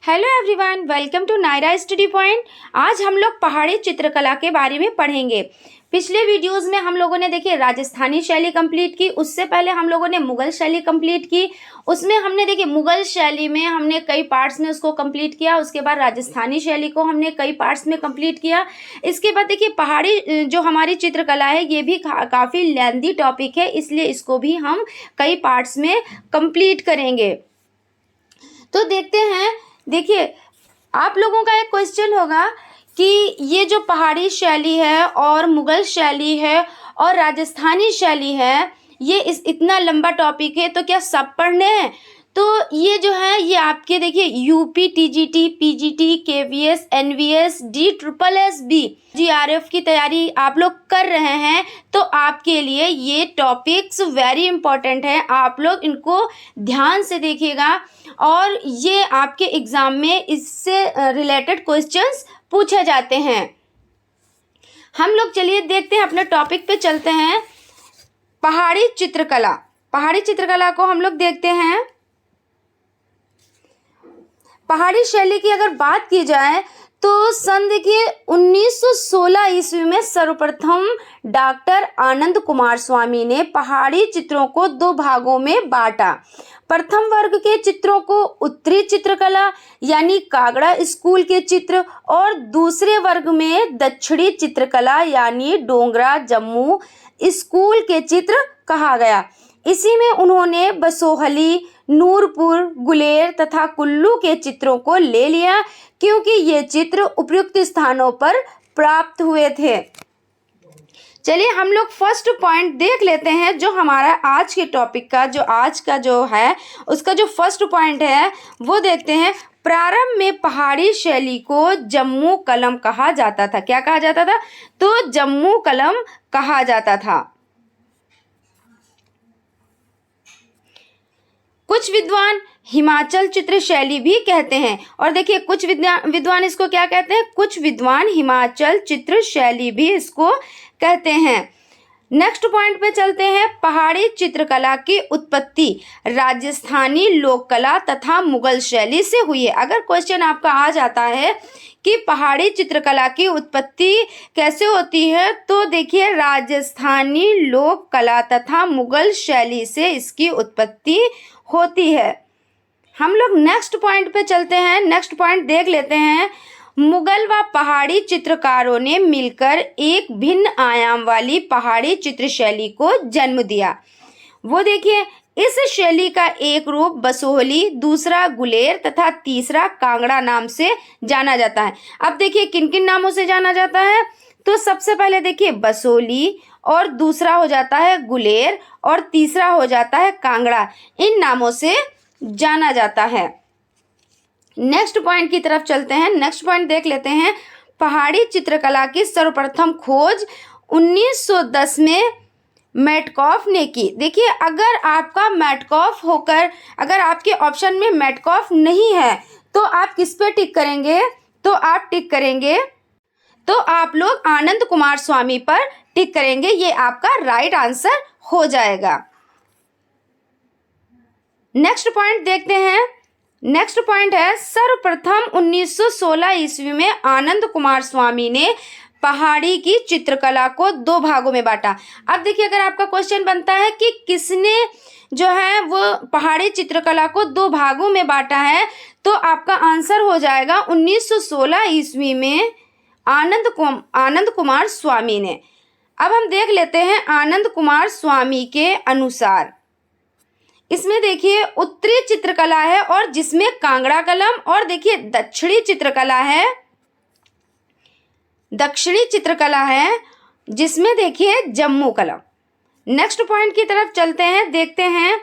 Hello everyone, welcome to Nayra study point. आज हम लोग पहाड़ी चित्रकला के बारे में पढ़ेंगे। पिछले वीडियोस में हम लोगों ने देखिए राजस्थानी शैली कंप्लीट की, उससे पहले हम लोगों ने मुगल शैली कंप्लीट की। उसमें हमने देखिए मुगल शैली में हमने कई पार्ट्स में उसको कंप्लीट किया, उसके बाद राजस्थानी शैली को हमने कई पार्ट्स में कंप्लीट किया। इसके बाद देखिए पहाड़ी जो हमारी चित्रकला है ये भी काफ़ी लेंथी टॉपिक है, इसलिए इसको भी हम कई पार्ट्स में कंप्लीट करेंगे। तो देखते हैं, देखिए आप लोगों का एक क्वेश्चन होगा कि ये जो पहाड़ी शैली है और मुगल शैली है और राजस्थानी शैली है, ये इतना लंबा टॉपिक है तो क्या सब पढ़ने हैं? तो ये जो है ये आपके देखिए UP, TGT, PGT, KVS, NVS, DSSS, GRF की तैयारी आप लोग कर रहे हैं तो आपके लिए ये टॉपिक्स वेरी इंपॉर्टेंट है। आप लोग इनको ध्यान से देखिएगा और ये आपके एग्ज़ाम में इससे रिलेटेड क्वेश्चंस पूछे जाते हैं। हम लोग चलिए देखते हैं, अपने टॉपिक पे चलते हैं। पहाड़ी चित्रकला, पहाड़ी चित्रकला को हम लोग देखते हैं। पहाड़ी शैली की अगर बात की जाए तो सन देखिए 1916 ईस्वी में सर्वप्रथम डॉक्टर आनंद कुमार स्वामी ने पहाड़ी चित्रों को दो भागों में बांटा। प्रथम वर्ग के चित्रों को उत्तरी चित्रकला यानी कागड़ा स्कूल के चित्र और दूसरे वर्ग में दक्षिणी चित्रकला यानी डोगरा जम्मू स्कूल के चित्र कहा गया। इसी में उन्होंने बसोहली, नूरपुर, गुलेर तथा कुल्लू के चित्रों को ले लिया क्योंकि ये चित्र उपयुक्त स्थानों पर प्राप्त हुए थे। चलिए हम लोग फर्स्ट पॉइंट देख लेते हैं जो हमारा आज के टॉपिक का जो है उसका जो फर्स्ट पॉइंट है वो देखते हैं। प्रारंभ में पहाड़ी शैली को जम्मू कलम कहा जाता था। क्या कहा जाता था? तो जम्मू कलम कहा जाता था। कुछ विद्वान हिमाचल चित्र शैली भी कहते हैं और देखिए कुछ विद्वान इसको क्या कहते हैं? कुछ विद्वान हिमाचल चित्र शैली भी इसको कहते हैं। नेक्स्ट पॉइंट पे चलते हैं। पहाड़ी चित्रकला की उत्पत्ति राजस्थानी लोक कला तथा मुगल शैली से हुई है। अगर क्वेश्चन आपका आ जाता है कि पहाड़ी चित्रकला की उत्पत्ति कैसे होती है तो देखिए राजस्थानी लोक कला तथा मुगल शैली से इसकी उत्पत्ति होती है। हम लोग नेक्स्ट पॉइंट पे चलते हैं। नेक्स्ट पॉइंट देख लेते हैं। मुगल व पहाड़ी चित्रकारों ने मिलकर एक भिन्न आयाम वाली पहाड़ी चित्र शैली को जन्म दिया। वो देखिए इस शैली का एक रूप बसोहली, दूसरा गुलेर तथा तीसरा कांगड़ा नाम से जाना जाता है। अब देखिए किन किन नामों से जाना जाता है? तो सबसे पहले देखिए बसोहली और दूसरा हो जाता है गुलेर और तीसरा हो जाता है कांगड़ा। इन नामों से जाना जाता है। नेक्स्ट पॉइंट की तरफ चलते हैं। नेक्स्ट पॉइंट देख लेते हैं। पहाड़ी चित्रकला की सर्वप्रथम खोज 1910 में मेटकॉफ ने की। देखिए अगर आपका मेटकॉफ होकर अगर आपके ऑप्शन में मेटकॉफ नहीं है तो आप किस पे टिक करेंगे? तो आप टिक करेंगे तो आप लोग आनंद कुमार स्वामी पर टिक करेंगे। ये आपका राइट आंसर हो जाएगा। नेक्स्ट पॉइंट देखते हैं। नेक्स्ट पॉइंट है सर्वप्रथम 1916 ईस्वी में आनंद कुमार स्वामी ने पहाड़ी की चित्रकला को दो भागों में बांटा। अब देखिए अगर आपका क्वेश्चन बनता है कि किसने जो है वो पहाड़ी चित्रकला को दो भागों में बांटा है तो आपका आंसर हो जाएगा 1916 ईस्वी में आनंद कुमार स्वामी ने। अब हम देख लेते हैं आनंद कुमार स्वामी के अनुसार। इसमें देखिए उत्तरी चित्रकला है और जिसमें कांगड़ा कलम और देखिए दक्षिणी चित्रकला है जिसमें देखिए जम्मू कलम। नेक्स्ट पॉइंट की तरफ चलते हैं। देखते हैं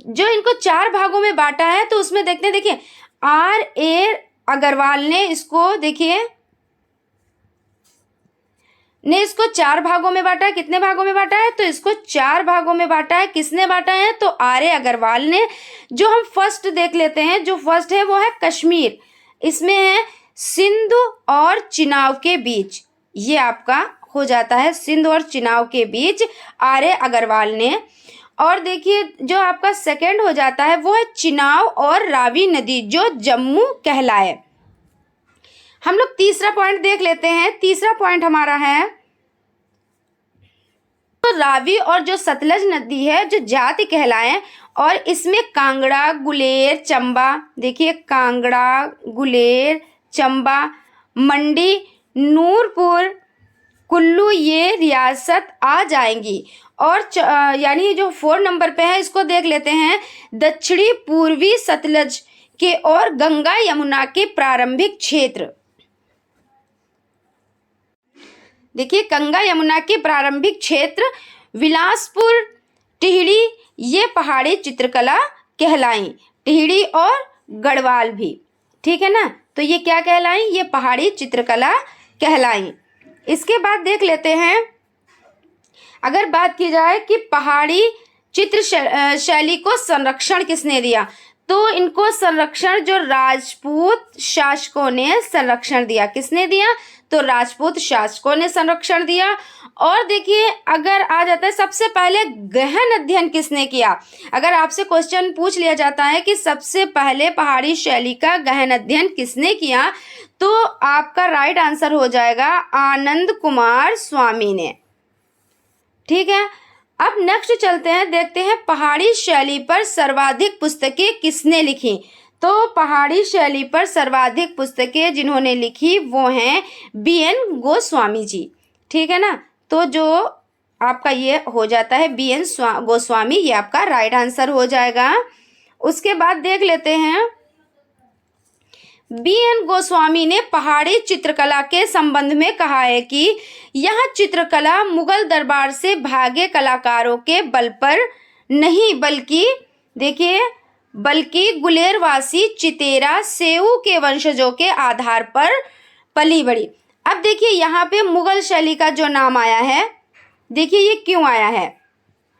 जो इनको चार भागों में बांटा है तो उसमें देखते हैं। देखिए RA अग्रवाल ने इसको चार भागों में बांटा है। कितने भागों में बांटा है? तो इसको चार भागों में बांटा है। किसने बांटा है? तो RA अग्रवाल ने। जो हम फर्स्ट देख लेते हैं, जो फर्स्ट है वो है कश्मीर। इसमें है सिंध और चिनाव के बीच, ये आपका हो जाता है सिंध और चिनाव के बीच RA अग्रवाल ने। और देखिए जो आपका सेकंड हो जाता है वो है चिनाब और रावी नदी जो जम्मू कहलाए। हम लोग तीसरा पॉइंट देख लेते हैं। तीसरा पॉइंट हमारा है तो रावी और जो सतलज नदी है जो जाति कहलाए, और इसमें कांगड़ा, गुलेर, चंबा, देखिए कांगड़ा, गुलेर, चंबा, मंडी, नूरपुर, कुल्लू ये रियासत आ जाएंगी। और यानी जो 4 नंबर पे है इसको देख लेते हैं, दक्षिणी पूर्वी सतलज के और गंगा यमुना के प्रारंभिक क्षेत्र। देखिए गंगा यमुना के प्रारंभिक क्षेत्र विलासपुर, टिहरी ये पहाड़ी चित्रकला कहलाई। टिहरी और गढ़वाल भी, ठीक है ना, तो ये क्या कहलाई, ये पहाड़ी चित्रकला कहलाई। इसके बाद देख लेते हैं, अगर बात की जाए कि पहाड़ी चित्र शैली को संरक्षण किसने दिया, तो इनको संरक्षण जो राजपूत शासकों ने संरक्षण दिया। किसने दिया, तो राजपूत शासकों ने संरक्षण दिया। और देखिए अगर आ जाता है सबसे पहले गहन अध्ययन किसने किया, अगर आपसे क्वेश्चन पूछ लिया जाता है कि सबसे पहले पहाड़ी शैली का गहन अध्ययन किसने किया, तो आपका राइट आंसर हो जाएगा आनंद कुमार स्वामी ने। ठीक है, अब नेक्स्ट चलते हैं, देखते हैं पहाड़ी शैली पर सर्वाधिक पुस्तकें किसने लिखी। तो पहाड़ी शैली पर सर्वाधिक पुस्तकें जिन्होंने लिखी वो हैं BN गोस्वामी जी। ठीक है ना, तो जो आपका ये हो जाता है BN गोस्वामी, ये आपका राइट आंसर हो जाएगा। उसके बाद देख लेते हैं, BN गोस्वामी ने पहाड़ी चित्रकला के संबंध में कहा है कि यह चित्रकला मुगल दरबार से भागे कलाकारों के बल पर नहीं बल्कि गुलेरवासी, चितेरा, सेऊ के वंशजों के आधार पर पली बढ़ी। अब देखिए यहाँ पे मुगल शैली का जो नाम आया है, देखिए ये क्यों आया है,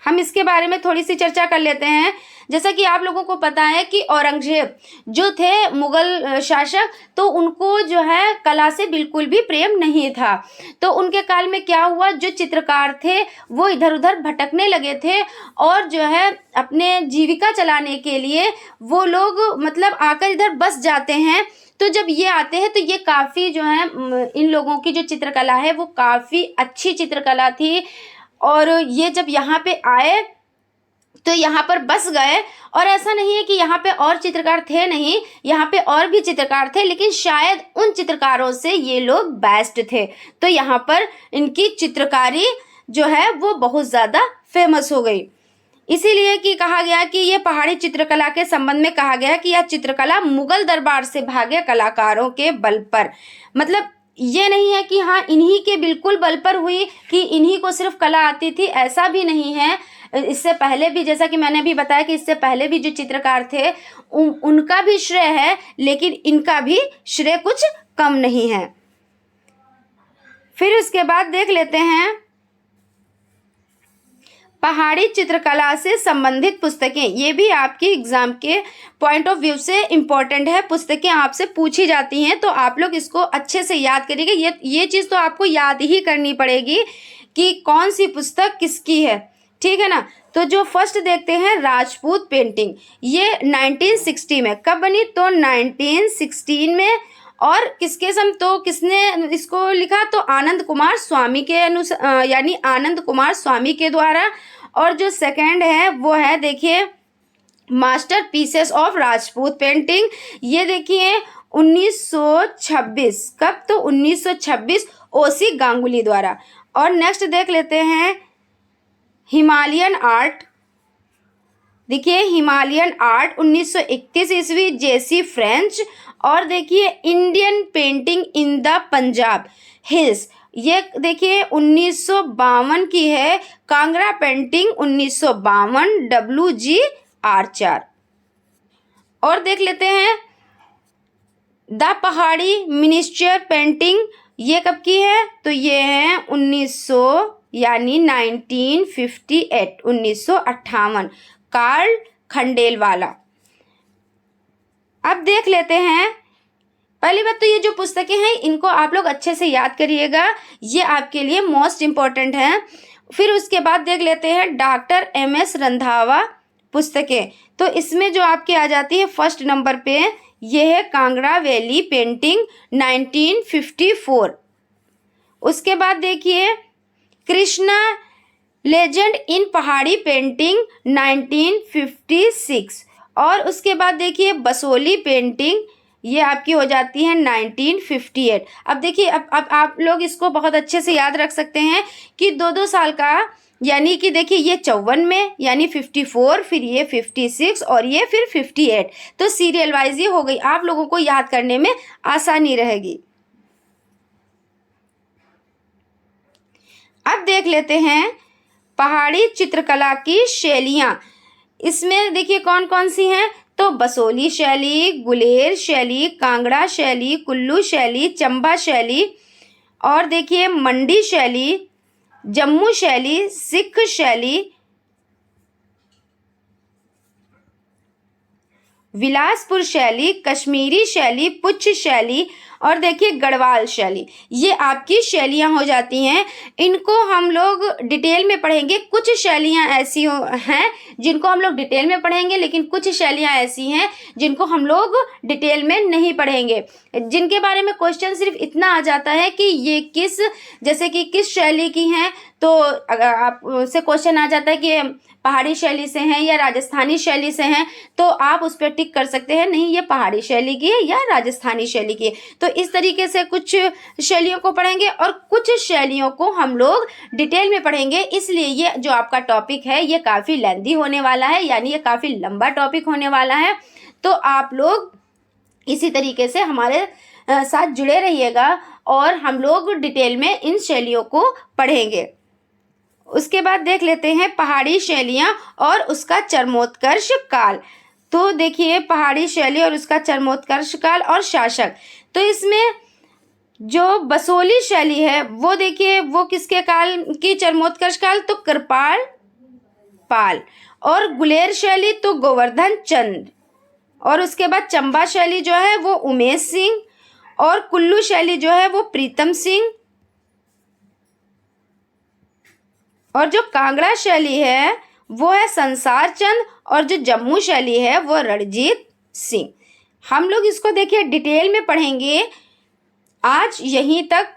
हम इसके बारे में थोड़ी सी चर्चा कर लेते हैं। जैसा कि आप लोगों को पता है कि औरंगजेब जो थे मुगल शासक, तो उनको जो है कला से बिल्कुल भी प्रेम नहीं था। तो उनके काल में क्या हुआ, जो चित्रकार थे वो इधर उधर भटकने लगे थे और जो है अपने जीविका चलाने के लिए वो लोग मतलब आकर इधर बस जाते हैं। तो जब ये आते हैं तो ये काफ़ी जो है इन लोगों की जो चित्रकला है वो काफ़ी अच्छी चित्रकला थी। और ये जब यहाँ पे आए तो यहाँ पर बस गए, और ऐसा नहीं है कि यहाँ पे और चित्रकार थे नहीं, यहाँ पे और भी चित्रकार थे, लेकिन शायद उन चित्रकारों से ये लोग बेस्ट थे। तो यहाँ पर इनकी चित्रकारी जो है वो बहुत ज़्यादा फेमस हो गई। इसीलिए कि कहा गया कि ये पहाड़ी चित्रकला के संबंध में कहा गया कि यह चित्रकला मुगल दरबार से भागे कलाकारों के बल पर, मतलब ये नहीं है कि हाँ इन्हीं के बिल्कुल बल पर हुई कि इन्हीं को सिर्फ कला आती थी, ऐसा भी नहीं है। इससे पहले भी, जैसा कि मैंने अभी बताया कि इससे पहले भी जो चित्रकार थे उनका भी श्रेय है, लेकिन इनका भी श्रेय कुछ कम नहीं है। फिर उसके बाद देख लेते हैं पहाड़ी चित्रकला से संबंधित पुस्तकें। ये भी आपकी एग्जाम के पॉइंट ऑफ व्यू से इम्पोर्टेंट है, पुस्तकें आपसे पूछी जाती हैं, तो आप लोग इसको अच्छे से याद करिएगा। ये चीज़ तो आपको याद ही करनी पड़ेगी कि कौन सी पुस्तक किसकी है, ठीक है ना। तो जो फर्स्ट देखते हैं राजपूत पेंटिंग, ये 1960 में कब बनी, तो 1916 में। और किसके सम, तो किसने इसको लिखा, तो आनंद कुमार स्वामी के अनुसार, यानी आनंद कुमार स्वामी के द्वारा। और जो सेकंड है वो है देखिए master pieces of Rajput painting, ये देखिए 1926, कब, तो 1926 ओसी गांगुली द्वारा। और नेक्स्ट देख लेते हैं हिमालयन आर्ट, देखिए हिमालयन आर्ट 1931 ईस्वी, जेसी फ्रेंच। और देखिए Indian painting in the Punjab hills, ये देखिए 1952 की है। Kangra painting 1952, WG Archer. और देख लेते हैं द पहाड़ी मिनिएचर पेंटिंग, ये कब की है, तो ये है 1958, कार्ल खंडेलवाला। अब देख लेते हैं, पहली बात तो ये जो पुस्तकें हैं इनको आप लोग अच्छे से याद करिएगा, ये आपके लिए मोस्ट इम्पॉर्टेंट है। फिर उसके बाद देख लेते हैं डॉक्टर MS रंधावा पुस्तकें। तो इसमें जो आपके आ जाती है फर्स्ट नंबर पे, ये है कांगड़ा वैली पेंटिंग 1954। उसके बाद देखिए कृष्णा लेजेंड इन पहाड़ी पेंटिंग 1956। और उसके बाद देखिए बसोली पेंटिंग, ये आपकी हो जाती है 1958। अब देखिए अब आप लोग इसको बहुत अच्छे से याद रख सकते हैं कि 2-2 साल का, यानी कि देखिए ये 54 में यानी 54, फिर ये 56 और ये फिर 58। तो सीरियल वाइज ये हो गई, आप लोगों को याद करने में आसानी रहेगी। अब देख लेते हैं पहाड़ी चित्रकला की शैलियाँ। इसमें देखिए कौन कौन सी हैं, तो बसोली शैली, गुलेर शैली, कांगड़ा शैली, कुल्लू शैली, चंबा शैली, और देखिए मंडी शैली, जम्मू शैली, सिख शैली, विलासपुर शैली, कश्मीरी शैली, पुच्छ शैली, और देखिए गढ़वाल शैली। ये आपकी शैलियाँ हो जाती हैं। इनको हम लोग डिटेल में पढ़ेंगे। कुछ शैलियाँ ऐसी हैं जिनको हम लोग डिटेल में पढ़ेंगे, लेकिन कुछ शैलियाँ ऐसी हैं जिनको हम लोग डिटेल में नहीं पढ़ेंगे, जिनके बारे में क्वेश्चन सिर्फ इतना आ जाता है कि ये जैसे कि किस शैली की हैं। तो अगर आपसे क्वेश्चन आ जाता है कि पहाड़ी शैली से हैं या राजस्थानी शैली से हैं, तो आप उस पर टिक कर सकते हैं, नहीं ये पहाड़ी शैली की है या राजस्थानी शैली की है। तो इस तरीके से कुछ शैलियों को पढ़ेंगे और कुछ शैलियों को हम लोग डिटेल में पढ़ेंगे। इसलिए ये जो आपका टॉपिक है ये काफ़ी लेंथी होने वाला है, यानी ये काफ़ी लंबा टॉपिक होने वाला है। तो आप लोग इसी तरीके से हमारे साथ जुड़े रहिएगा और हम लोग डिटेल में इन शैलियों को पढ़ेंगे। उसके बाद देख लेते हैं पहाड़ी शैलियाँ और उसका चरमोत्कर्ष काल। तो देखिए पहाड़ी शैली और उसका चरमोत्कर्ष काल और शासक। तो इसमें जो बसोली शैली है वो देखिए वो किसके काल की चरमोत्कर्ष काल, तो कृपाल पाल। और गुलेर शैली तो गोवर्धन चंद। और उसके बाद चंबा शैली जो है वो उमेश सिंह, और कुल्लू शैली जो है वो प्रीतम सिंह, और जो कांगड़ा शैली है वो है संसार चंद, और जो जम्मू शैली है वो रणजीत सिंह। हम लोग इसको देखिए डिटेल में पढ़ेंगे। आज यहीं तक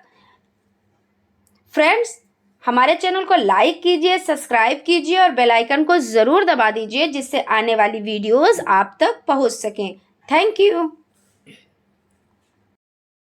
फ्रेंड्स। हमारे चैनल को लाइक कीजिए, सब्सक्राइब कीजिए और बेल आइकन को ज़रूर दबा दीजिए, जिससे आने वाली वीडियोस आप तक पहुंच सकें। Thank you.